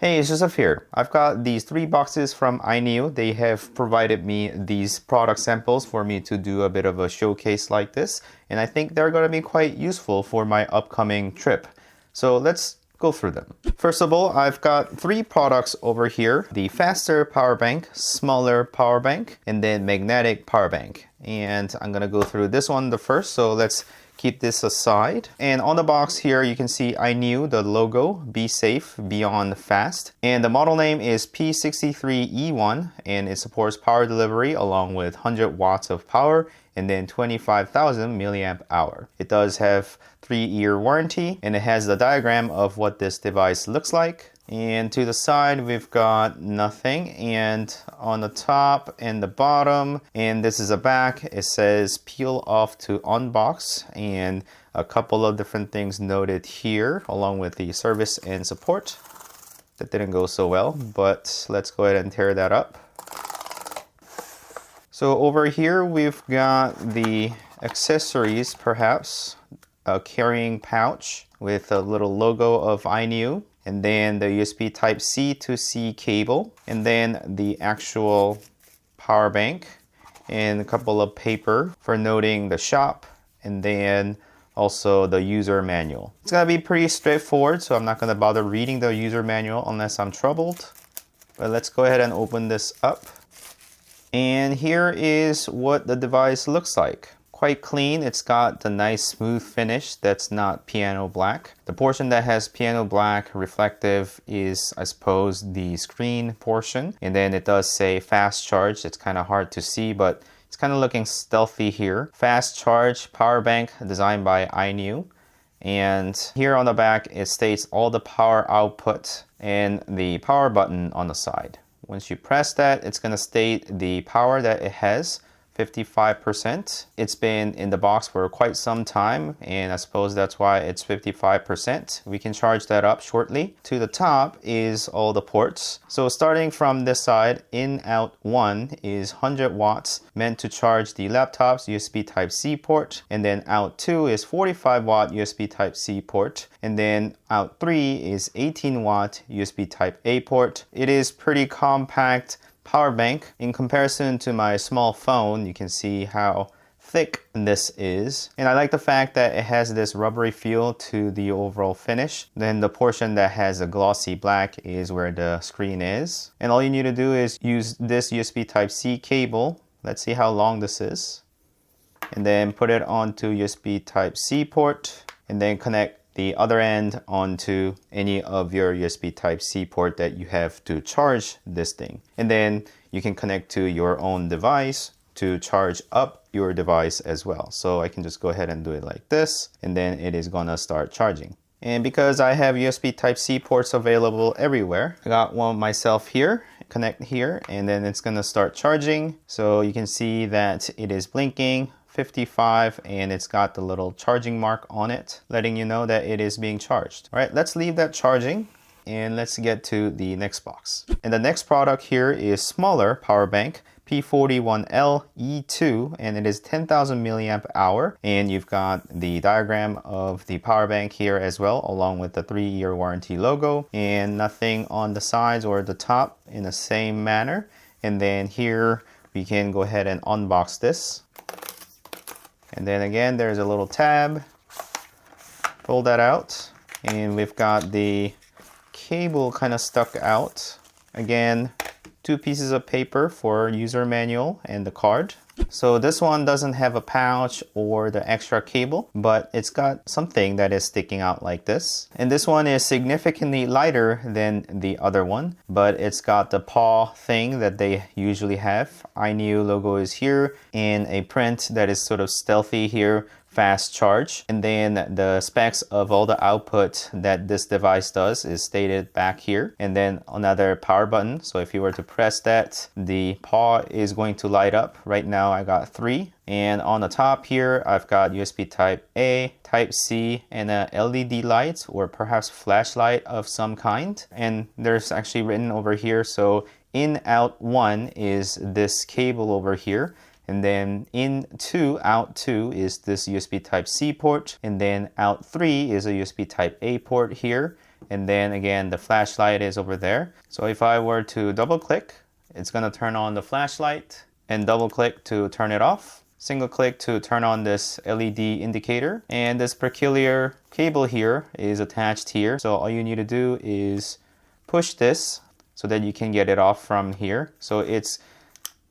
Hey, it's Joseph here. I've got these 3 boxes from INIU. They have provided me these product samples for me to do a bit of a showcase like this, and I think they're going to be quite useful for my upcoming trip. So let's go through them. First of all, I've got 3 products over here: the faster power bank, smaller power bank, and then magnetic power bank. And I'm going to go through this one the first, so let's keep this aside. And on the box here, you can see INIU, the logo, Be Safe, Beyond Fast. And the model name is P63E1, and it supports power delivery along with 100 watts of power and then 25,000 milliamp hour. It does have 3-year warranty, and it has the diagram of what this device looks like. And to the side, we've got nothing. And on the top and the bottom, and this is a back, it says peel off to unbox, and a couple of different things noted here, along with the service and support. That didn't go so well, but let's go ahead and tear that up. So over here, we've got the accessories, perhaps, a carrying pouch with a little logo of INIU, and then the USB Type-C to C cable, and then the actual power bank, and a couple of paper for noting the shop, and then also the user manual. It's gonna be pretty straightforward, so I'm not gonna bother reading the user manual unless I'm troubled. But let's go ahead and open this up. And here is what the device looks like. Quite clean. It's got the nice smooth finish that's not piano black. The portion that has piano black reflective is, I suppose, the screen portion. And then it does say fast charge. It's kind of hard to see, but it's kind of looking stealthy here. Fast charge power bank designed by INIU. And here on the back, it states all the power output and the power button on the side. Once you press that, it's going to state the power that it has. 55%. It's been in the box for quite some time, and I suppose that's why it's 55%. We can charge that up shortly. To the top is all the ports. So starting from this side, in out 1 is 100 watts, meant to charge the laptop's USB Type-C port, and then out 2 is 45 watt USB Type-C port, and then out 3 is 18 watt USB Type-A port. It is pretty compact power bank. In comparison to my small phone, you can see how thick this is. And I like the fact that it has this rubbery feel to the overall finish. Then the portion that has a glossy black is where the screen is. And all you need to do is use this USB Type-C cable. Let's see how long this is. And then put it onto USB Type-C port, and then connect the other end onto any of your USB Type-C port that you have to charge this thing. And then you can connect to your own device to charge up your device as well. So I can just go ahead and do it like this, and then it is gonna start charging. And because I have USB Type-C ports available everywhere, I got one myself here, connect here, and then it's gonna start charging. So you can see that it is blinking 55, and it's got the little charging mark on it, letting you know that it is being charged. All right, let's leave that charging, and let's get to the next box. And the next product here is smaller power bank, P41L E2, and it is 10,000 milliamp hour. And you've got the diagram of the power bank here as well, along with the 3-year warranty logo, and nothing on the sides or the top in the same manner. And then here we can go ahead and unbox this. And then again, there's a little tab. Pull that out, and we've got the cable kind of stuck out. Again, 2 pieces of paper for user manual and the card. So this one doesn't have a pouch or the extra cable, but it's got something that is sticking out like this. And this one is significantly lighter than the other one, but it's got the paw thing that they usually have. INIU logo is here, and a print that is sort of stealthy here, fast charge. And then the specs of all the output that this device does is stated back here. And then another power button. So if you were to press that, the paw is going to light up. Right now I got 3. And on the top here, I've got USB Type-A, Type-C, and a LED light, or perhaps flashlight of some kind. And there's actually written over here, so in out 1 is this cable over here. And then in 2, out 2 is this USB Type-C port. And then out 3 is a USB Type-A port here. And then again, the flashlight is over there. So if I were to double click, it's gonna turn on the flashlight, and double click to turn it off. Single click to turn on this LED indicator. And this peculiar cable here is attached here. So all you need to do is push this so that you can get it off from here. So it's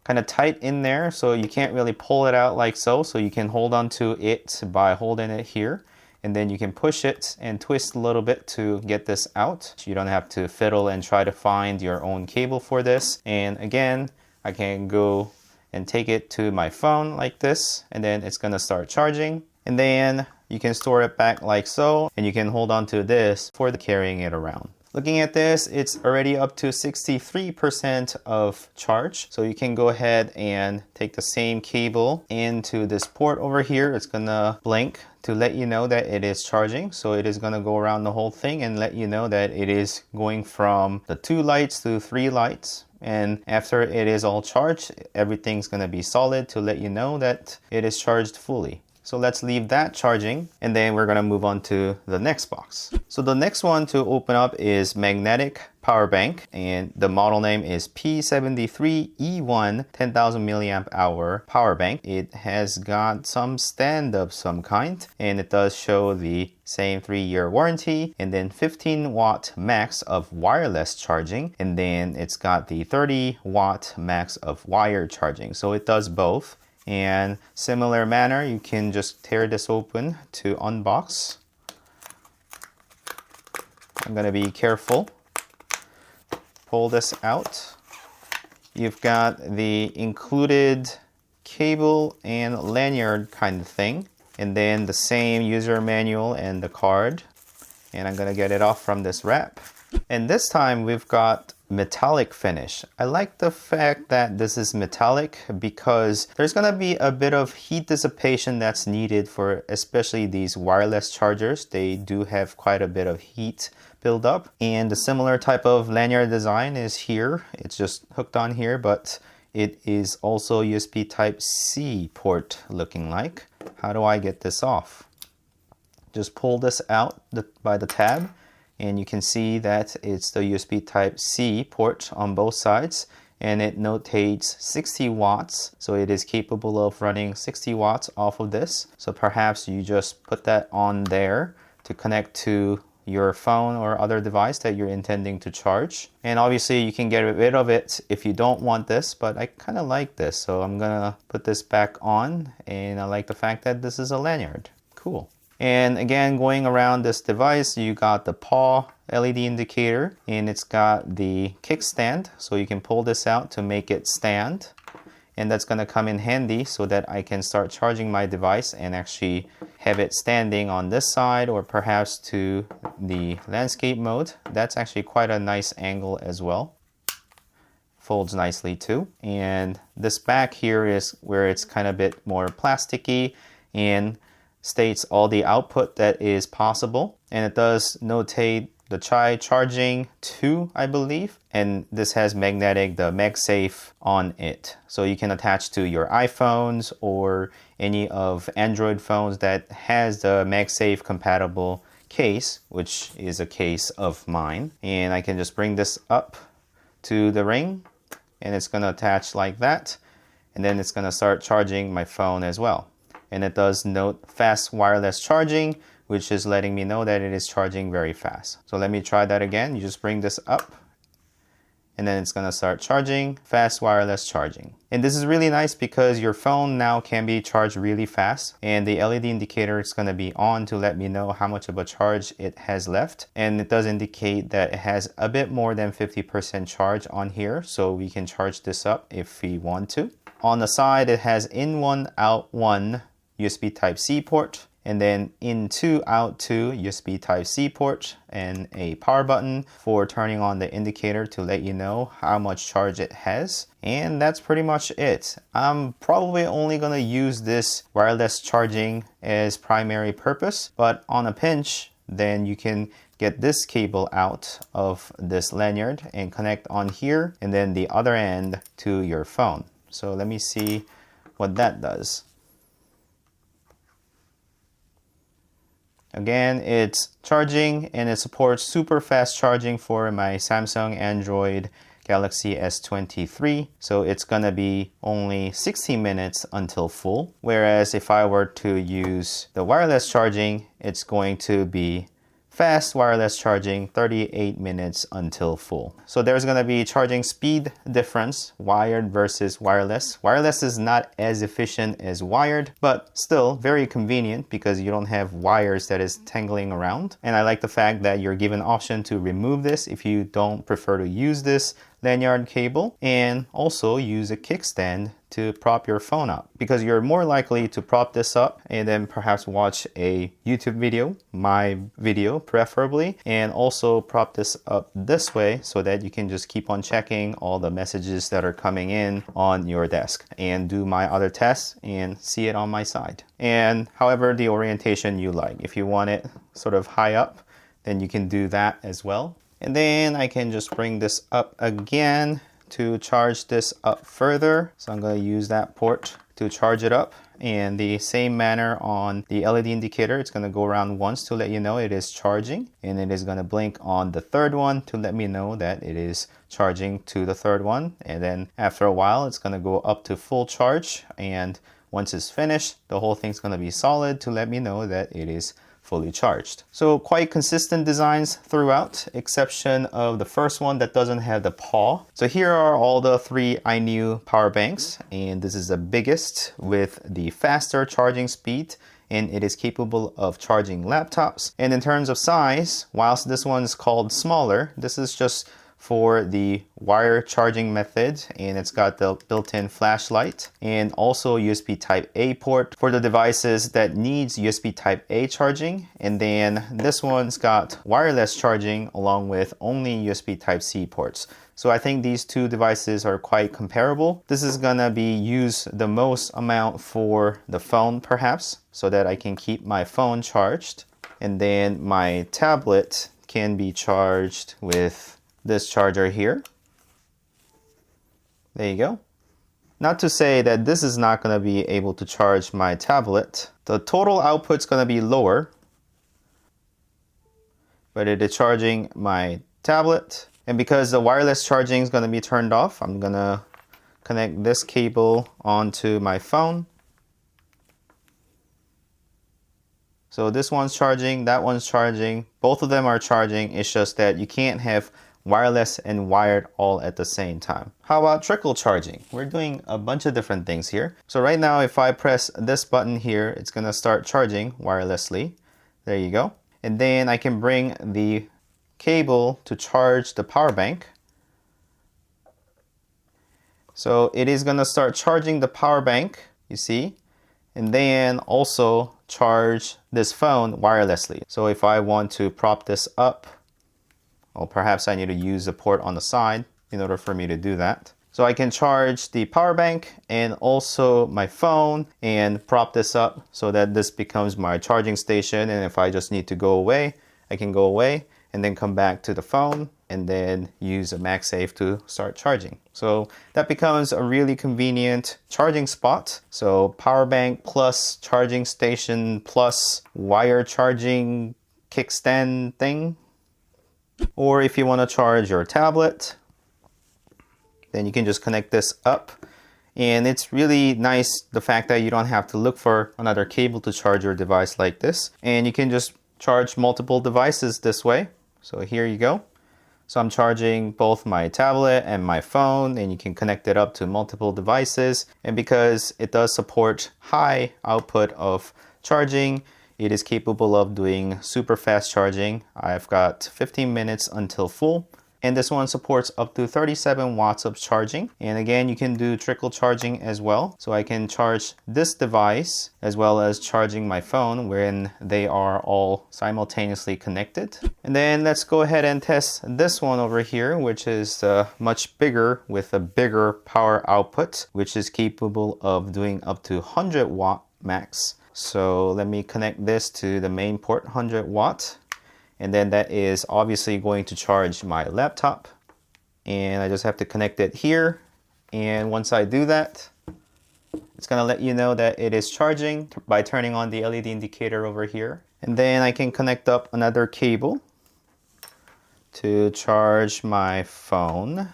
kind of tight in there, so you can't really pull it out like so. So you can hold on to it by holding it here. And then you can push it and twist a little bit to get this out. You don't have to fiddle and try to find your own cable for this. And again, I can go and take it to my phone like this, and then it's gonna start charging. And then you can store it back like so, and you can hold on to this for carrying it around. Looking at this, it's already up to 63% of charge. So you can go ahead and take the same cable into this port over here. It's gonna blink to let you know that it is charging. So it is gonna go around the whole thing and let you know that it is going from the 2 lights to 3 lights. And after it is all charged, everything's gonna be solid to let you know that it is charged fully. So let's leave that charging, and then we're gonna move on to the next box. So the next one to open up is magnetic power bank, and the model name is P73E1 10,000 milliamp hour power bank. It has got some stand of some kind, and it does show the same 3-year warranty, and then 15 watt max of wireless charging, and then it's got the 30 watt max of wired charging. So it does both. And similar manner, you can just tear this open to unbox. I'm gonna be careful. Pull this out. You've got the included cable and lanyard kind of thing, and then the same user manual and the card. And I'm gonna get it off from this wrap. And this time we've got metallic finish. I like the fact that this is metallic because there's gonna be a bit of heat dissipation that's needed for especially these wireless chargers. They do have quite a bit of heat buildup. And the similar type of lanyard design is here. It's just hooked on here, but it is also USB Type-C port looking like. How do I get this off? Just pull this out by the tab, and you can see that it's the USB Type-C port on both sides, and it notates 60 watts. So it is capable of running 60 watts off of this. So perhaps you just put that on there to connect to your phone or other device that you're intending to charge. And obviously you can get rid of it if you don't want this, but I kind of like this. So I'm gonna put this back on, and I like the fact that this is a lanyard. Cool. And again, going around this device, you got the paw LED indicator, and it's got the kickstand, so you can pull this out to make it stand. And that's gonna come in handy so that I can start charging my device and actually have it standing on this side, or perhaps to the landscape mode. That's actually quite a nice angle as well. Folds nicely too. And this back here is where it's kind of a bit more plasticky and states all the output that is possible, and it does notate the charging 2, I believe, and this has the MagSafe on it, so you can attach to your iPhones or any of Android phones that has the MagSafe compatible case, which is a case of mine. And I can just bring this up to the ring, and it's going to attach like that, and then it's going to start charging my phone as well. And it does note fast wireless charging, which is letting me know that it is charging very fast. So let me try that again. You just bring this up, and then it's gonna start charging, fast wireless charging. And this is really nice because your phone now can be charged really fast, and the LED indicator is gonna be on to let me know how much of a charge it has left. And it does indicate that it has a bit more than 50% charge on here, so we can charge this up if we want to. On the side, it has in 1, out 1 USB Type-C port, and then in 2, out 2 USB Type-C port, and a power button for turning on the indicator to let you know how much charge it has. And that's pretty much it. I'm probably only gonna use this wireless charging as primary purpose, but on a pinch, then you can get this cable out of this lanyard and connect on here, and then the other end to your phone. So let me see what that does. Again, it's charging and it supports super fast charging for my Samsung Android Galaxy S23. So it's gonna be only 16 minutes until full. Whereas if I were to use the wireless charging, it's going to be fast wireless charging, 38 minutes until full. So there's going to be charging speed difference, wired versus wireless. Wireless is not as efficient as wired, but still very convenient because you don't have wires that is tangling around. And I like the fact that you're given option to remove this if you don't prefer to use this lanyard cable, and also use a kickstand to prop your phone up, because you're more likely to prop this up and then perhaps watch a YouTube video, my video preferably, and also prop this up this way so that you can just keep on checking all the messages that are coming in on your desk and do my other tests and see it on my side. And however the orientation you like. If you want it sort of high up, then you can do that as well. And then I can just bring this up again to charge this up further. So I'm going to use that port to charge it up. And the same manner on the LED indicator, it's going to go around once to let you know it is charging. And it is going to blink on the third one to let me know that it is charging to the third one. And then after a while, it's going to go up to full charge. And once it's finished, the whole thing's going to be solid to let me know that it is fully charged. So quite consistent designs throughout, exception of the first one that doesn't have the paw. So here are all the 3 INIU power banks, and this is the biggest with the faster charging speed, and it is capable of charging laptops. And in terms of size, whilst this one is called smaller, this is just for the wire charging method, and it's got the built-in flashlight and also USB type A port for the devices that needs USB type A charging. And then this one's got wireless charging along with only USB type C ports. So I think these two devices are quite comparable. This is gonna be used the most amount for the phone perhaps, so that I can keep my phone charged. And then my tablet can be charged with this charger here. There you go. Not to say that this is not going to be able to charge my tablet. The total output's going to be lower, but it is charging my tablet. And because the wireless charging is going to be turned off, I'm going to connect this cable onto my phone. So this one's charging, that one's charging. Both of them are charging. It's just that you can't have wireless and wired all at the same time. How about trickle charging? We're doing a bunch of different things here. So right now, if I press this button here, it's gonna start charging wirelessly. There you go. And then I can bring the cable to charge the power bank. So it is gonna start charging the power bank, you see, and then also charge this phone wirelessly. So if I want to prop this up, or perhaps I need to use the port on the side in order for me to do that. So I can charge the power bank and also my phone and prop this up so that this becomes my charging station. And if I just need to go away, I can go away and then come back to the phone and then use a MagSafe to start charging. So that becomes a really convenient charging spot. So power bank plus charging station plus wire charging kickstand thing. Or if you want to charge your tablet, then you can just connect this up. And it's really nice the fact that you don't have to look for another cable to charge your device like this. And you can just charge multiple devices this way. So here you go. So I'm charging both my tablet and my phone, and you can connect it up to multiple devices. And because it does support high output of charging, it is capable of doing super fast charging. I've got 15 minutes until full. And this one supports up to 37 watts of charging. And again, you can do trickle charging as well. So I can charge this device as well as charging my phone when they are all simultaneously connected. And then let's go ahead and test this one over here, which is much bigger with a bigger power output, which is capable of doing up to 100 watt max. So let me connect this to the main port, 100 watt. And then that is obviously going to charge my laptop. And I just have to connect it here. And once I do that, it's going to let you know that it is charging by turning on the LED indicator over here. And then I can connect up another cable to charge my phone.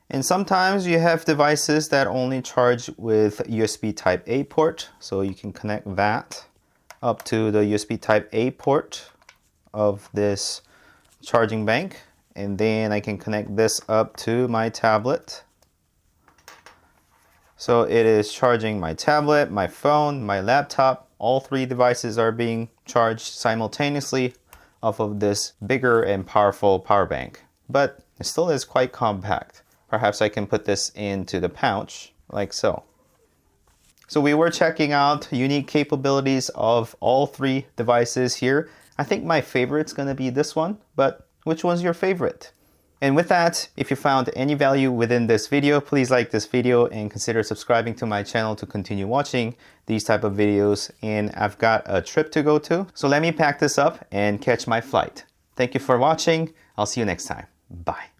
And sometimes you have devices that only charge with USB Type A port, so you can connect that up to the USB Type A port of this charging bank, and then I can connect this up to my tablet. So it is charging my tablet, my phone, my laptop. All three devices are being charged simultaneously off of this bigger and powerful power bank, but it still is quite compact. Perhaps I can put this into the pouch like so. So we were checking out unique capabilities of all three devices here. I think my favorite's gonna be this one, but which one's your favorite? And with that, if you found any value within this video, please like this video and consider subscribing to my channel to continue watching these type of videos. And I've got a trip to go to, so let me pack this up and catch my flight. Thank you for watching. I'll see you next time. Bye.